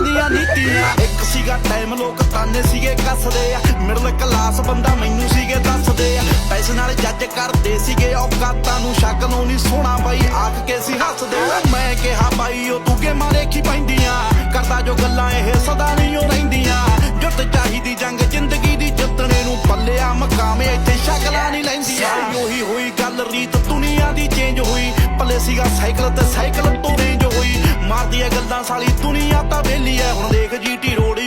ਦੀਆਂ ਨੀਤੀਆਂ। ਇੱਕ ਸੀਗਾ ਟਾਈਮ ਲੋਕ ਤਾਨੇ ਸੀਗੇ ਕੱਸਦੇ ਆ, ਮਿਡਲ ਕਲਾਸ ਬੰਦਾ ਮੈਨੂੰ ਸੀਗੇ ਦੱਸਦੇ ਆ। ਪੈਸੇ ਨਾਲ ਜੱਜ ਕਰਦੇ ਸੀਗੇ ਔਕਾਤਾਂ ਨੂੰ, ਸ਼ਕਲੋਂ ਨਹੀਂ ਸੋਹਣਾ ਬਾਈ ਆਖ ਕੇ ਸੀ ਹੱਸਦੇ। ਮੈਂ ਕਿਹਾ ਬਾਈ ਉਹ ਤੂੰ ਗੇਮਾਂ ਦੇਖੀ ਪੈਂਦੀਆਂ, ਕਰਦਾ ਜੋ ਗੱਲਾਂ ਇਹ ਸਦਾ ਨਹੀਂ ਉਹ ਰਹਿੰਦੀਆਂ। ਜੁੱਟ ਚਾਹੀਦੀ ਜੰਗ ਜ਼ਿੰਦਗੀ ਦੀ ਜਿੱਤਣੇ ਨੂੰ, ਪੱਲਿਆ ਮਕਾਮੇ ਇੱਥੇ ਸ਼ਕਲਾਂ ਨਹੀਂ ਲੈਂਦੀਆਂ। ਉਹੀ ਹੋਈ ਗੱਲ ਰੀਤ ਦੁਨੀਆ ਦੀ ਚੇਂਜ ਹੋਈ, ਪੱਲੇ ਸੀਗਾ ਸਾਈਕਲ ਤੇ ਸਾਈਕਲ ਤੋਂ ਰੇਂਜ ਹੋਈ। ਮਾਰਦੀ ਐ ਗੱਲਾਂ ਸਾਲੀ ਦੁਨੀਆ ਤਾਂ ਵਿਹਲੀ ਐ, ਹੁਣ ਦੇਖ ਜੀਟੀ ਰੋਡ